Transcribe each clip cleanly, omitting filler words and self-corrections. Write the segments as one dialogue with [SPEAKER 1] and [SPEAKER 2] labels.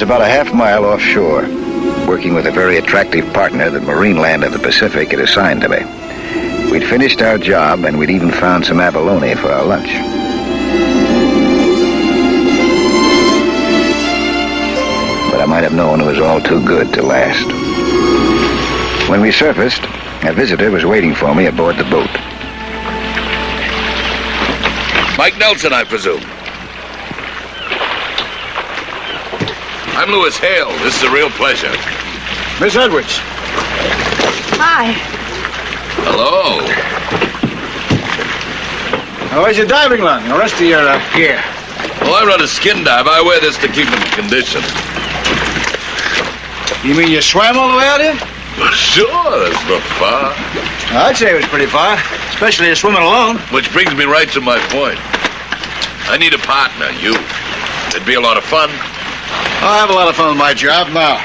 [SPEAKER 1] about a half-mile offshore, working with a very attractive partner that Marine Land of the Pacific had assigned to me. We'd finished our job, and we'd even found some abalone for our lunch. But I might have known it was all too good to last. When we surfaced, a visitor was waiting for me aboard the boat.
[SPEAKER 2] Mike Nelson, I presume. I'm Louis Hale. This is a real pleasure.
[SPEAKER 3] Miss Edwards.
[SPEAKER 4] Hi.
[SPEAKER 2] Hello.
[SPEAKER 3] Where's your diving line? The rest of your gear.
[SPEAKER 2] Well, I run a skin dive. I wear this to keep in condition.
[SPEAKER 3] You mean you swam all the way out here?
[SPEAKER 2] Well, sure, that's not far.
[SPEAKER 3] I'd say it was pretty far, especially swimming alone.
[SPEAKER 2] Which brings me right to my point. I need a partner, you. It'd be a lot of fun.
[SPEAKER 3] I have a lot of fun with my job now.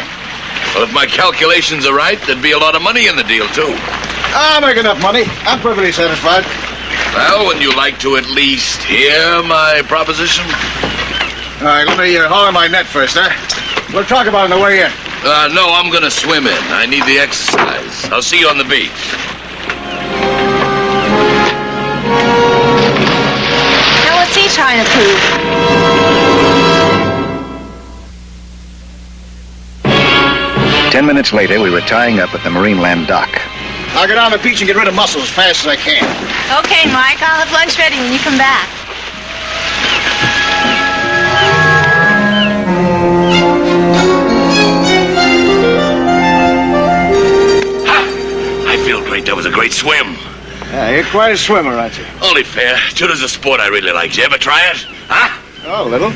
[SPEAKER 2] Well, if my calculations are right, there'd be a lot of money in the deal, too.
[SPEAKER 3] I'll make enough money. I'm perfectly satisfied.
[SPEAKER 2] Well, wouldn't you like to at least hear my proposition?
[SPEAKER 3] All right, let me haul in my net first, huh? We'll talk about it on the way in.
[SPEAKER 2] No, I'm going to swim in. I need the exercise. I'll see you on the beach.
[SPEAKER 4] Now, what's he trying to prove?
[SPEAKER 1] 10 minutes later, we were tying up at the Marine Land dock.
[SPEAKER 3] I'll get on the beach and get rid of muscle as fast as I can.
[SPEAKER 4] Okay, Mike, I'll have lunch ready when you come back.
[SPEAKER 2] I feel great. That was a great swim.
[SPEAKER 3] Yeah, you're quite a swimmer, aren't you?
[SPEAKER 2] Only fair. Judo's a sport I really like. Did you ever try it? Huh?
[SPEAKER 3] Oh, a little.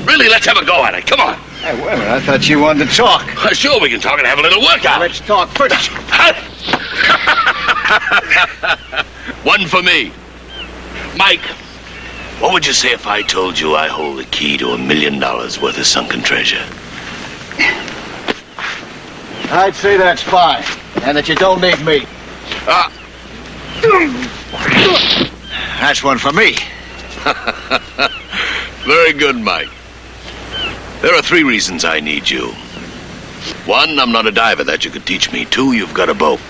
[SPEAKER 2] Really? Let's have a go at it. Come on.
[SPEAKER 3] Hey, wait a minute. I thought you wanted to talk.
[SPEAKER 2] Sure, we can talk and have a little workout.
[SPEAKER 3] Let's talk first.
[SPEAKER 2] One for me. Mike, what would you say if I told you I hold the key to $1 million worth of sunken treasure?
[SPEAKER 3] I'd say that's fine. And that you don't need me. That's one for me.
[SPEAKER 2] Very good, Mike. There are 3 reasons I need you. 1, I'm not a diver. That you could teach me. 2, you've got a boat.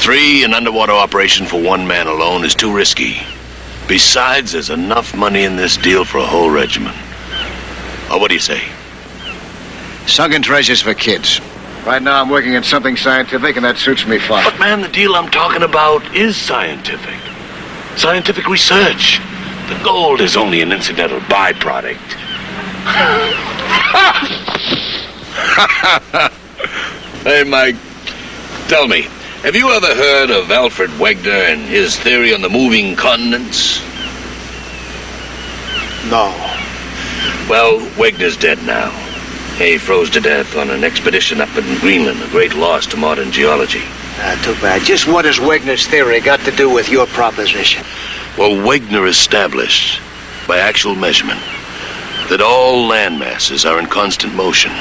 [SPEAKER 2] 3, an underwater operation for one man alone is too risky. Besides, there's enough money in this deal for a whole regiment. Oh, what do you say?
[SPEAKER 3] Sunken treasures for kids. Right now I'm working on something scientific, and that suits me fine.
[SPEAKER 2] But, man, the deal I'm talking about is scientific. Scientific research. The gold is only an incidental byproduct. Hey, Mike, tell me, have you ever heard of Alfred Wegener and his theory on the moving continents?
[SPEAKER 3] No.
[SPEAKER 2] Well, Wegener's dead now. He froze to death on an expedition up in Greenland, a great loss to modern geology.
[SPEAKER 3] Too bad. Just what has Wegener's theory got to do with your proposition?
[SPEAKER 2] Well, Wegener established, by actual measurement, that all land masses are in constant motion,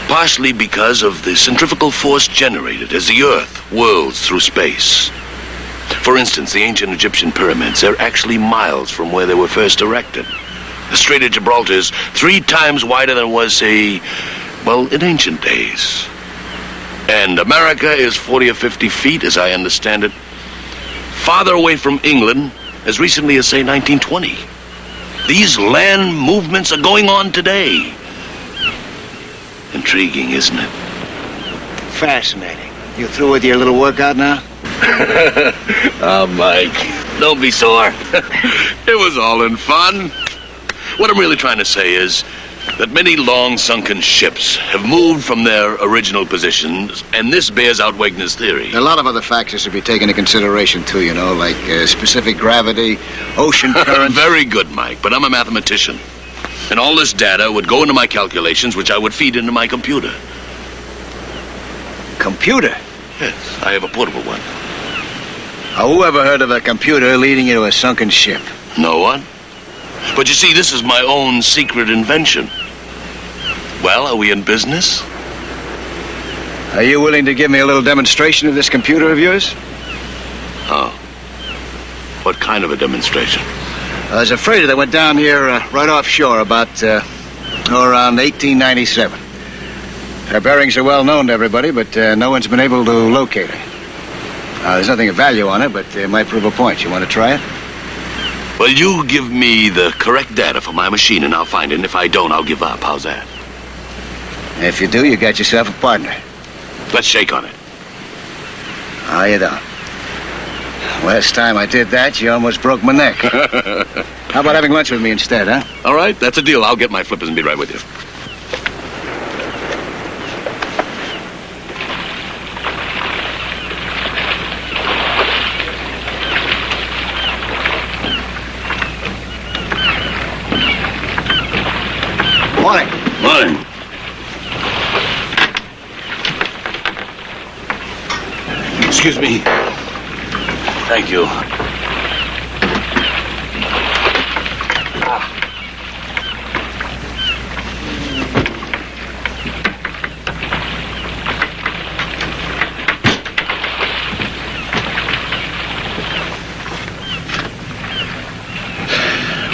[SPEAKER 2] partially because of the centrifugal force generated as the Earth whirls through space. For instance, the ancient Egyptian pyramids, they're actually miles from where they were first erected. The Strait of Gibraltar is 3 times wider than it was, say, well, in ancient days. And America is 40 or 50 feet, as I understand it, farther away from England as recently as, say, 1920. These land movements are going on today. Intriguing, isn't it?
[SPEAKER 3] Fascinating. You through with your little workout now?
[SPEAKER 2] Oh, Mike, don't be sore. It was all in fun. What I'm really trying to say is that many long-sunken ships have moved from their original positions, and this bears out Wegener's theory.
[SPEAKER 3] A lot of other factors to be taken into consideration, too, you know, like specific gravity, ocean currents.
[SPEAKER 2] Very good, Mike, but I'm a mathematician. And all this data would go into my calculations, which I would feed into my computer.
[SPEAKER 3] Computer?
[SPEAKER 2] Yes, I have a portable one.
[SPEAKER 3] Who ever heard of a computer leading you to a sunken ship?
[SPEAKER 2] No one. But you see, this is my own secret invention. Well, are we in business?
[SPEAKER 3] Are you willing to give me a little demonstration of this computer of yours?
[SPEAKER 2] Oh. What kind of a demonstration?
[SPEAKER 3] I was afraid that went down here right offshore about around 1897. Her bearings are well known to everybody, but no one's been able to locate her. There's nothing of value on it, but it might prove a point. You want to try it?
[SPEAKER 2] Well, you give me the correct data for my machine, and I'll find it. And if I don't, I'll give up. How's that?
[SPEAKER 3] If you do, you got yourself a partner.
[SPEAKER 2] Let's shake on it.
[SPEAKER 3] Oh, you don't. Last time I did that, you almost broke my neck. How about having lunch with me instead, huh?
[SPEAKER 2] All right, that's a deal. I'll get my flippers and be right with you.
[SPEAKER 3] Morning.
[SPEAKER 2] Morning. Excuse me. Thank you.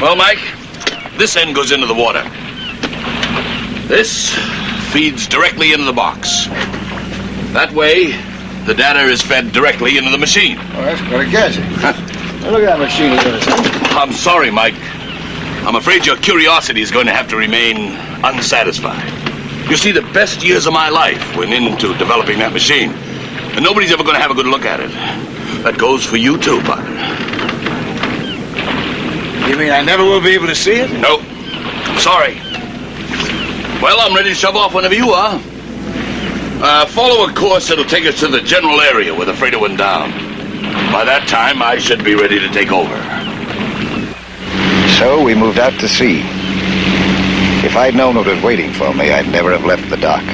[SPEAKER 2] Well, Mike, this end goes into the water. This feeds directly into the box. That way, the data is fed directly into the machine.
[SPEAKER 3] Oh, that's got a gadget. Now, look at that machine of yours, huh?
[SPEAKER 2] I'm sorry, Mike. I'm afraid your curiosity is going to have to remain unsatisfied. You see, the best years of my life went into developing that machine, and nobody's ever going to have a good look at it. That goes for you too, partner.
[SPEAKER 3] You mean I never will be able to see it?
[SPEAKER 2] No. Sorry. Well, I'm ready to shove off whenever you are. Follow a course that'll take us to the general area where the freighter went down. By that time, I should be ready to take over.
[SPEAKER 1] So we moved out to sea. If I'd known what was waiting for me, I'd never have left the dock.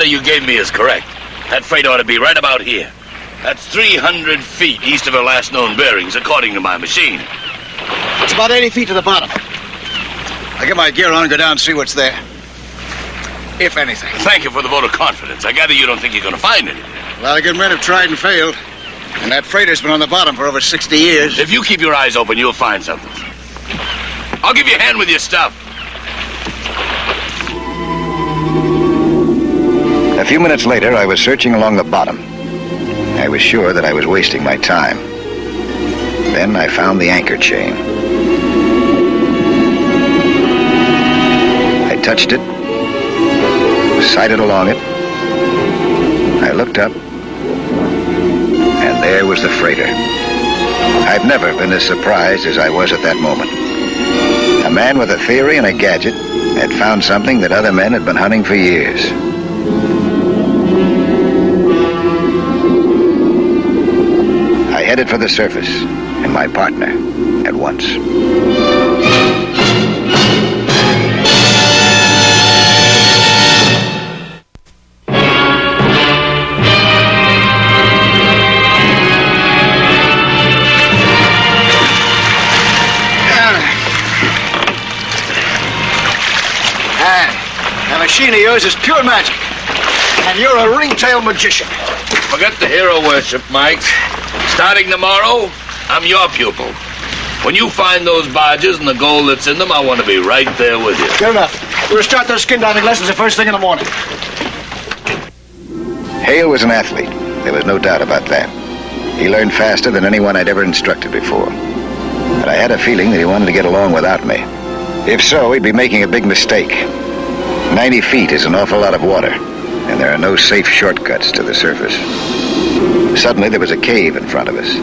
[SPEAKER 2] You gave me is correct. That freight ought to be right about here. That's 300 feet east of her last known bearings, according to my machine.
[SPEAKER 3] It's about 80 feet to the bottom. I'll get my gear on and go down and see what's there. If anything.
[SPEAKER 2] Thank you for the vote of confidence. I gather you don't think you're going to find anything.
[SPEAKER 3] A lot of good men have tried and failed. And that freighter's been on the bottom for over 60 years.
[SPEAKER 2] If you keep your eyes open, you'll find something. I'll give you a hand with your stuff.
[SPEAKER 1] A few minutes later, I was searching along the bottom. I was sure that I was wasting my time. Then I found the anchor chain. I touched it, sighted along it. I looked up, and there was the freighter. I've never been as surprised as I was at that moment. A man with a theory and a gadget had found something that other men had been hunting for years. I headed for the surface, and my partner at once.
[SPEAKER 3] That machine of yours is pure magic. And you're a ringtail magician.
[SPEAKER 2] Forget the hero worship, Mike. Starting tomorrow, I'm your pupil. When you find those barges and the gold that's in them, I want to be right there with you.
[SPEAKER 3] Good enough. We'll start those skin diving lessons the first thing in the morning.
[SPEAKER 1] Hale was an athlete. There was no doubt about that. He learned faster than anyone I'd ever instructed before. But I had a feeling that he wanted to get along without me. If so, he'd be making a big mistake. 90 feet is an awful lot of water, and there are no safe shortcuts to the surface. Suddenly, there was a cave in front of us.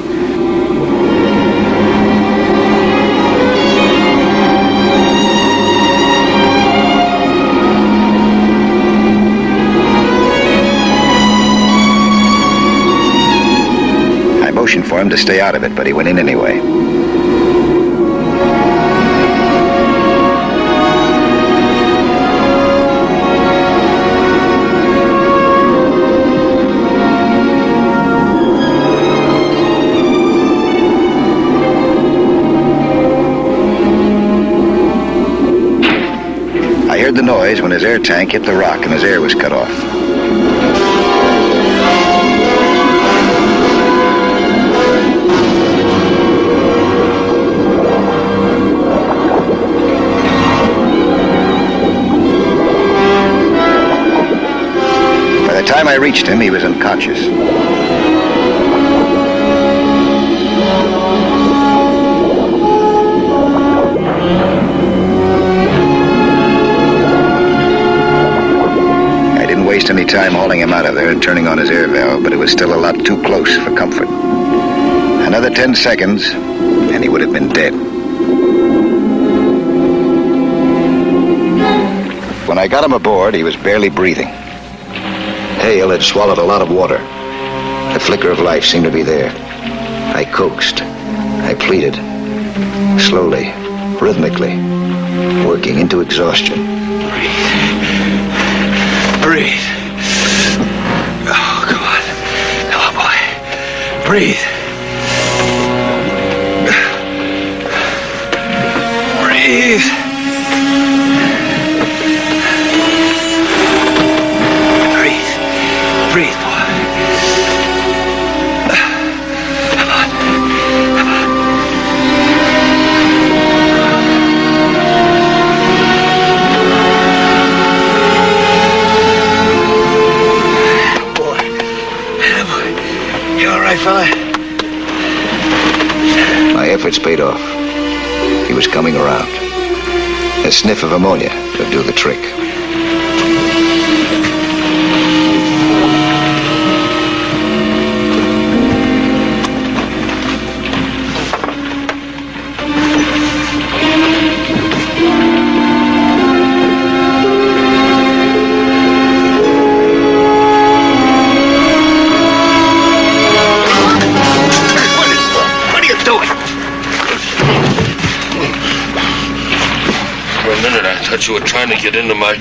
[SPEAKER 1] I motioned for him to stay out of it, but he went in anyway. I heard the noise when his air tank hit the rock and his air was cut off. By the time I reached him, he was unconscious. Waste any time hauling him out of there and turning on his air valve, but it was still a lot too close for comfort. Another 10 seconds, and he would have been dead. When I got him aboard, he was barely breathing. Hale had swallowed a lot of water. The flicker of life seemed to be there. I coaxed. I pleaded. Slowly, rhythmically, working into exhaustion.
[SPEAKER 2] Breathe. Oh, come on. Come on, boy. Breathe. Breathe. Breathe. Breathe, boy. Come on. Come on. Fella.
[SPEAKER 1] My efforts paid off. He was coming around. A sniff of ammonia would do the trick.
[SPEAKER 2] I thought you were trying to get into my...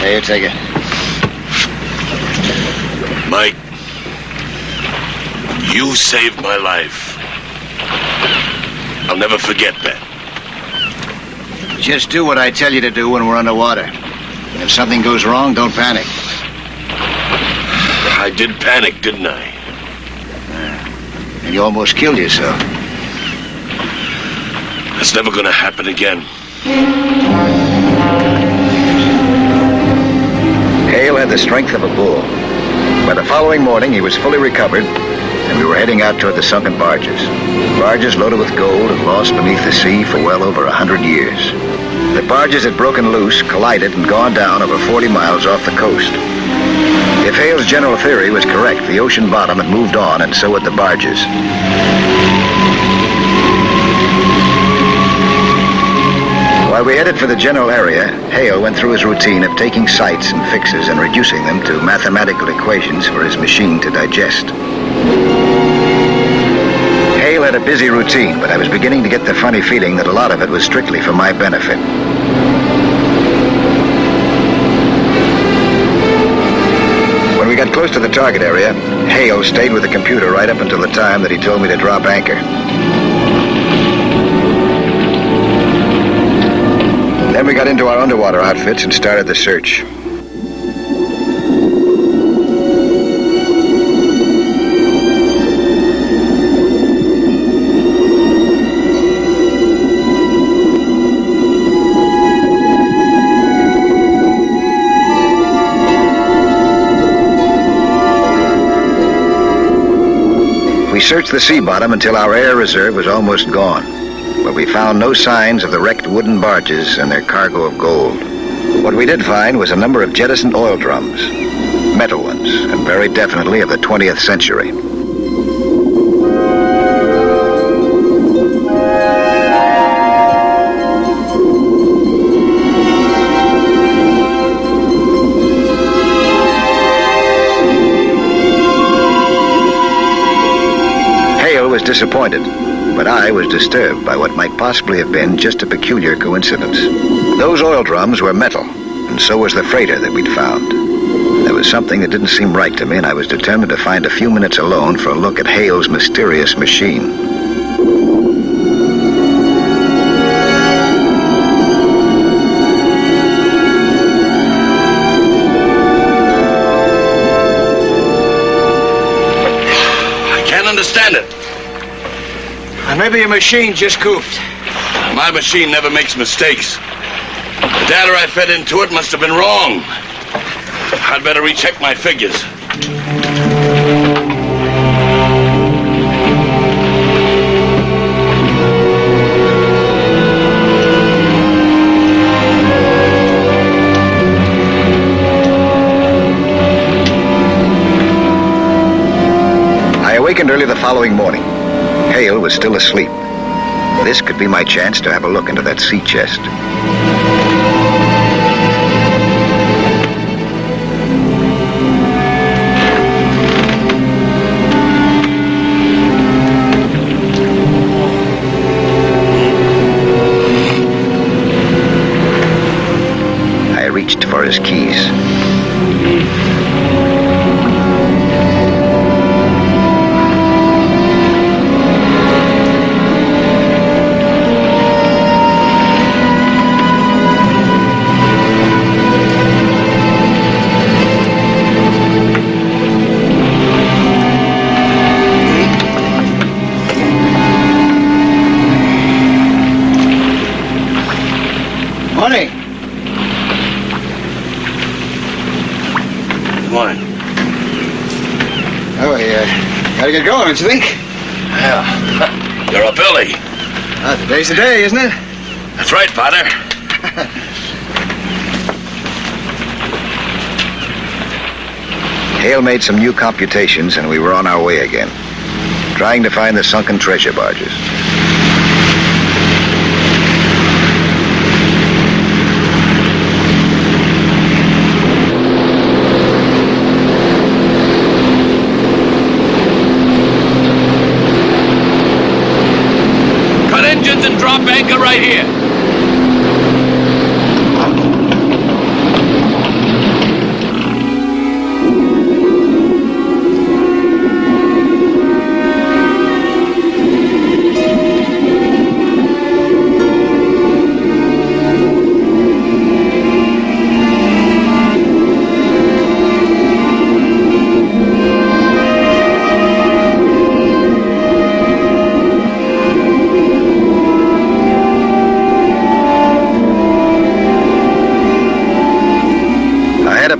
[SPEAKER 1] Here, take it.
[SPEAKER 2] Mike, you saved my life. I'll never forget that.
[SPEAKER 3] Just do what I tell you to do when we're underwater. If something goes wrong, don't panic.
[SPEAKER 2] I did panic, didn't I?
[SPEAKER 3] And you almost killed yourself.
[SPEAKER 2] That's never gonna happen again.
[SPEAKER 1] Hale had the strength of a bull. By the following morning, he was fully recovered, and we were heading out toward the sunken barges. Barges loaded with gold and lost beneath the sea for well over 100 years. The barges had broken loose, collided, and gone down over 40 miles off the coast. If Hale's general theory was correct, the ocean bottom had moved on, and so had the barges. While we headed for the general area, Hale went through his routine of taking sights and fixes and reducing them to mathematical equations for his machine to digest. Hale had a busy routine, but I was beginning to get the funny feeling that a lot of it was strictly for my benefit. When we got close to the target area, Hale stayed with the computer right up until the time that he told me to drop anchor. we got into our underwater outfits and started the search. We searched the sea bottom until our air reserve was almost gone, but we found no signs of the wrecked wooden barges and their cargo of gold. What we did find was a number of jettisoned oil drums, metal ones, and very definitely of the 20th century. Was disappointed, but I was disturbed by what might possibly have been just a peculiar coincidence. Those oil drums were metal, and so was the freighter that we'd found. There was something that didn't seem right to me, and I was determined to find a few minutes alone for a look at Hale's mysterious machine.
[SPEAKER 2] I can't understand it.
[SPEAKER 3] Maybe your machine just goofed.
[SPEAKER 2] My machine never makes mistakes. The data I fed into it must have been wrong. I'd better recheck my figures.
[SPEAKER 1] I awakened early the following morning. Hale was still asleep. This could be my chance to have a look into that sea chest. I reached for his keys.
[SPEAKER 3] Morning.
[SPEAKER 2] Good morning.
[SPEAKER 3] Oh, gotta get going, don't you think?
[SPEAKER 2] Yeah. You're up early.
[SPEAKER 3] Today's the day, isn't it?
[SPEAKER 2] That's right, partner.
[SPEAKER 1] Hale made some new computations, and we were on our way again, trying to find the sunken treasure barges.
[SPEAKER 2] Cut engines and drop anchor right here.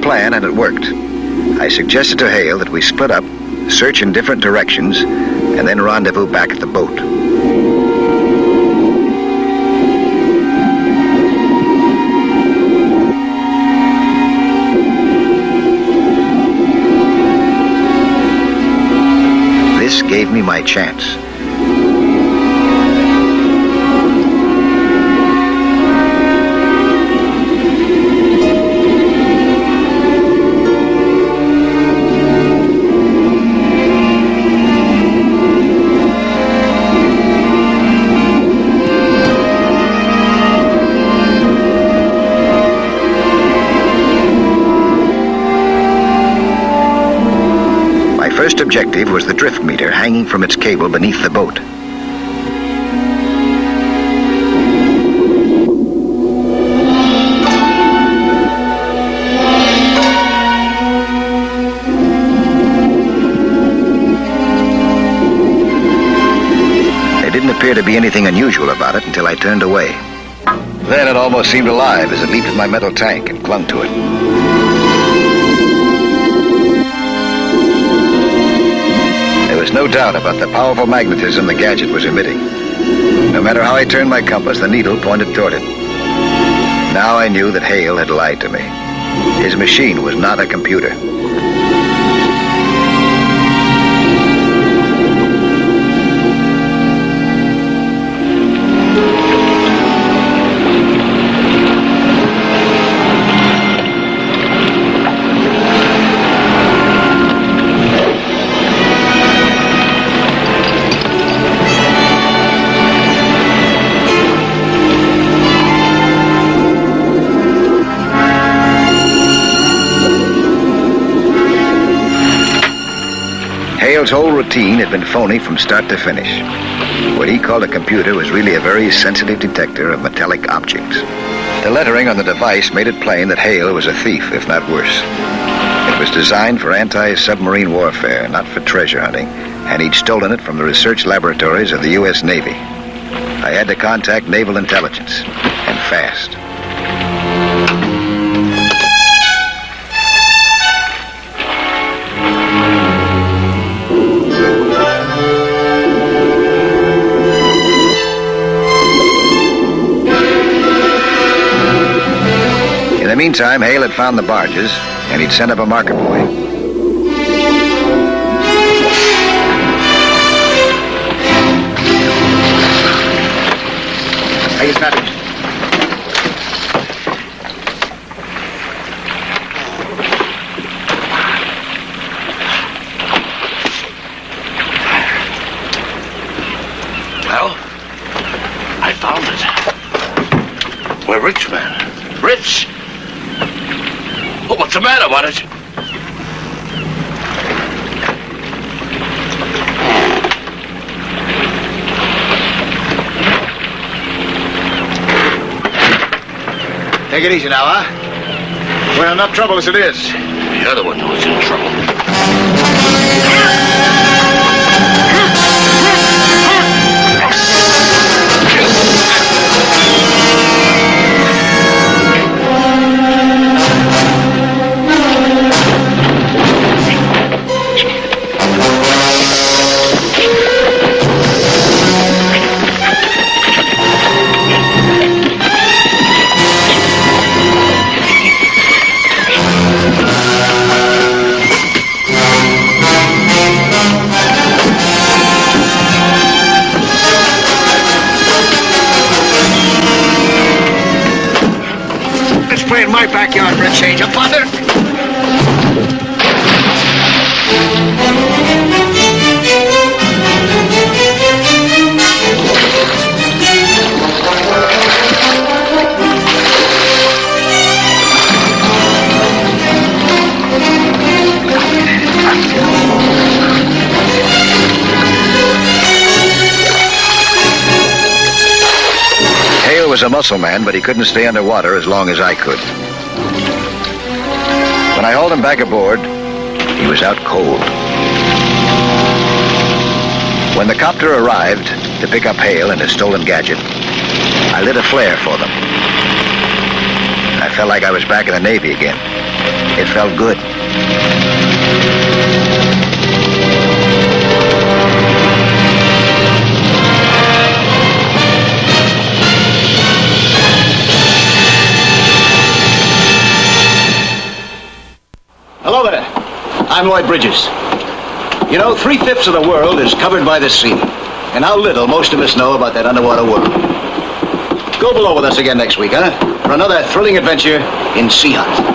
[SPEAKER 1] Plan, and it worked. I suggested to Hale that we split up, search in different directions, and then rendezvous back at the boat. This gave me my chance. First objective was the drift meter hanging from its cable beneath the boat. see anything unusual about it until I turned away. Then it almost seemed alive as it leaped at my metal tank and clung to it. There was no doubt about the powerful magnetism the gadget was emitting. No matter how I turned my compass, the needle pointed toward it. Now I knew that Hale had lied to me. His machine was not a computer. Hale's whole routine had been phony from start to finish. What he called a computer was really a very sensitive detector of metallic objects. The lettering on the device made it plain that Hale was a thief, if not worse. It was designed for anti-submarine warfare, not for treasure hunting, and he'd stolen it from the research laboratories of the U.S. Navy. I had to contact Naval Intelligence, and fast. In the meantime, Hale had found the barges, and he'd sent up a marker boy.
[SPEAKER 3] Hey, it's not.
[SPEAKER 2] Well, I found it. We're rich, man. Rich! Oh, what's the matter, what is it?
[SPEAKER 3] Take it easy now, huh? We're in enough trouble as it is.
[SPEAKER 2] The other one was in trouble.
[SPEAKER 3] In my backyard for a change, a partner.
[SPEAKER 1] Hale was a muscle man, but he couldn't stay underwater as long as I could. When I hauled him back aboard, he was out cold. When the copter arrived to pick up Hale and his stolen gadget, I lit a flare for them. I felt like I was back in the Navy again. It felt good.
[SPEAKER 3] Hello there. I'm Lloyd Bridges. You know, 3/5 of the world is covered by the sea. And how little most of us know about that underwater world. Go below with us again next week, huh? For another thrilling adventure in Sea Hunt.